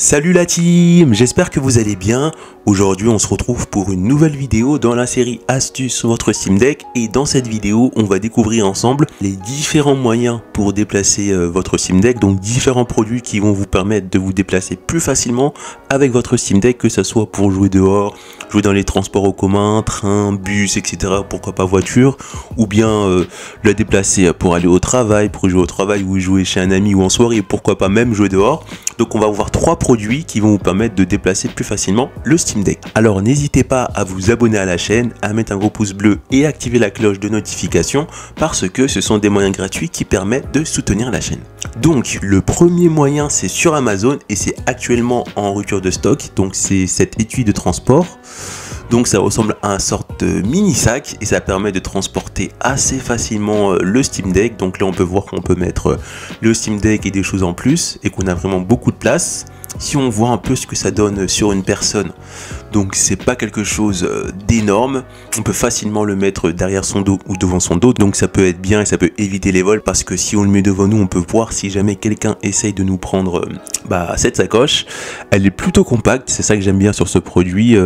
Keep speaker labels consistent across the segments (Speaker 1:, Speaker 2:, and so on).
Speaker 1: Salut la team, j'espère que vous allez bien. Aujourd'hui on se retrouve pour une nouvelle vidéo dans la série Astuces sur votre Steam Deck. Et dans cette vidéo on va découvrir ensemble les différents moyens pour déplacer votre Steam Deck. Donc différents produits qui vont vous permettre de vous déplacer plus facilement avec votre Steam Deck, que ce soit pour jouer dehors, jouer dans les transports en commun, train, bus, etc. Pourquoi pas voiture, ou bien la déplacer pour aller au travail, pour jouer au travail ou jouer chez un ami ou en soirée, pourquoi pas même jouer dehors. Donc on va voir trois produits qui vont vous permettre de déplacer plus facilement le Steam Deck. Alors n'hésitez pas à vous abonner à la chaîne, à mettre un gros pouce bleu et activer la cloche de notification, parce que ce sont des moyens gratuits qui permettent de soutenir la chaîne. Donc le premier moyen, c'est sur Amazon et c'est actuellement en rupture de stock. Donc c'est cet étui de transport. Donc ça ressemble à une sorte de mini sac et ça permet de transporter assez facilement le Steam Deck. Donc là on peut voir qu'on peut mettre le Steam Deck et des choses en plus et qu'on a vraiment beaucoup de place. Si on voit un peu ce que ça donne sur une personne, donc c'est pas quelque chose d'énorme, on peut facilement le mettre derrière son dos ou devant son dos, donc ça peut être bien et ça peut éviter les vols, parce que si on le met devant nous, on peut voir si jamais quelqu'un essaye de nous prendre cette sacoche. Elle est plutôt compacte, c'est ça que j'aime bien sur ce produit.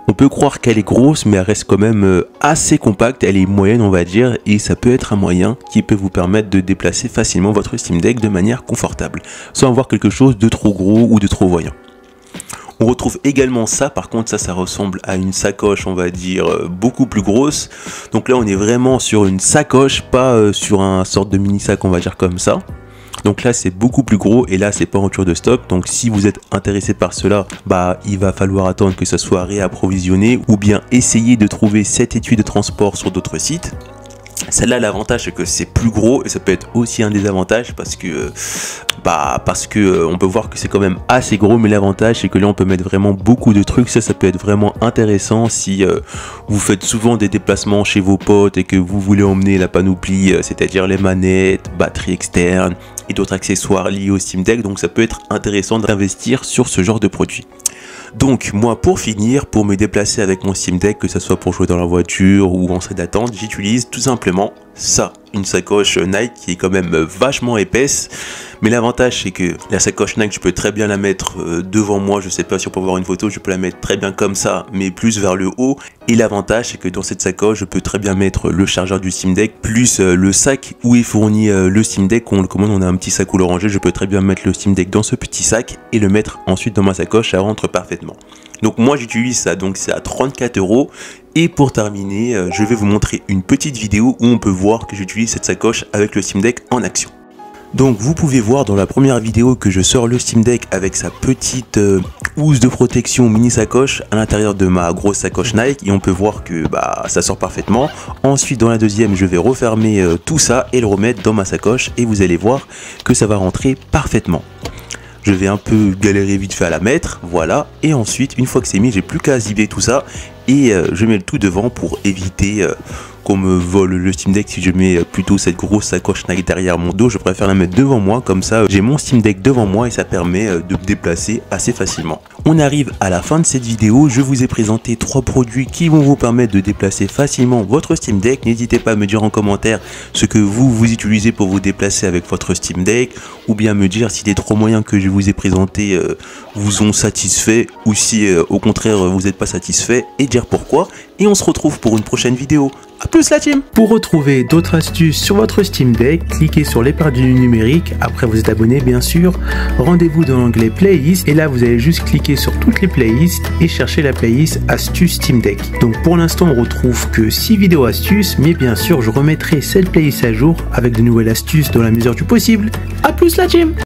Speaker 1: On peut croire qu'elle est grosse, mais elle reste quand même assez compacte, elle est moyenne on va dire, et ça peut être un moyen qui peut vous permettre de déplacer facilement votre Steam Deck de manière confortable, sans avoir quelque chose de trop gros ou de trop voyant. On retrouve également ça, par contre ça ressemble à une sacoche on va dire beaucoup plus grosse. Donc là on est vraiment sur une sacoche, pas sur un sorte de mini sac on va dire comme ça. Donc là c'est beaucoup plus gros et là c'est pas en rupture de stock. Donc si vous êtes intéressé par cela, il va falloir attendre que ça soit réapprovisionné ou bien essayer de trouver cet étui de transport sur d'autres sites. Celle-là, l'avantage c'est que c'est plus gros et ça peut être aussi un désavantage parce que on peut voir que c'est quand même assez gros, mais l'avantage c'est que là on peut mettre vraiment beaucoup de trucs. Ça peut être vraiment intéressant si vous faites souvent des déplacements chez vos potes et que vous voulez emmener la panoplie, c'est-à-dire les manettes, batterie externe et d'autres accessoires liés au Steam Deck. Donc ça peut être intéressant d'investir sur ce genre de produit. Donc moi pour finir, pour me déplacer avec mon Steam Deck, que ce soit pour jouer dans la voiture ou en salle d'attente, j'utilise tout simplement ça, une sacoche Nike qui est quand même vachement épaisse. Mais l'avantage c'est que la sacoche Nike, je peux très bien la mettre devant moi, je sais pas si on peut voir une photo, je peux la mettre très bien comme ça, mais plus vers le haut. Et l'avantage c'est que dans cette sacoche, je peux très bien mettre le chargeur du Steam Deck, plus le sac où est fourni le Steam Deck. Quand on le commande, on a un petit sac couleur orangé, je peux très bien mettre le Steam Deck dans ce petit sac et le mettre ensuite dans ma sacoche, ça rentre parfaitement. Donc moi j'utilise ça, donc c'est à 34 €. Et pour terminer, je vais vous montrer une petite vidéo où on peut voir que j'utilise cette sacoche avec le Steam Deck en action. Donc vous pouvez voir dans la première vidéo que je sors le Steam Deck avec sa petite housse de protection mini sacoche à l'intérieur de ma grosse sacoche Nike, et on peut voir que ça sort parfaitement. Ensuite dans la deuxième, je vais refermer tout ça et le remettre dans ma sacoche et vous allez voir que ça va rentrer parfaitement. Je vais un peu galérer vite fait à la mettre, voilà, et ensuite une fois que c'est mis, j'ai plus qu'à zipper tout ça et je mets le tout devant pour éviter qu'on me vole le Steam Deck. Si je mets plutôt cette grosse sacoche Nike derrière mon dos, je préfère la mettre devant moi, comme ça j'ai mon Steam Deck devant moi et ça permet de me déplacer assez facilement. On arrive à la fin de cette vidéo, je vous ai présenté trois produits qui vont vous permettre de déplacer facilement votre Steam Deck. N'hésitez pas à me dire en commentaire ce que vous utilisez pour vous déplacer avec votre Steam Deck, ou bien me dire si les trois moyens que je vous ai présentés vous ont satisfait, ou si au contraire vous n'êtes pas satisfait, et dire pourquoi. Et on se retrouve pour une prochaine vidéo. A plus la team!
Speaker 2: Pour retrouver d'autres astuces sur votre Steam Deck, cliquez sur l'épingle du numérique, après vous êtes abonné bien sûr, rendez-vous dans l'onglet playlist et là vous allez juste cliquer sur toutes les playlists et chercher la playlist astuces Steam Deck. Donc pour l'instant on retrouve que 6 vidéos astuces, mais bien sûr je remettrai cette playlist à jour avec de nouvelles astuces dans la mesure du possible. A plus la team!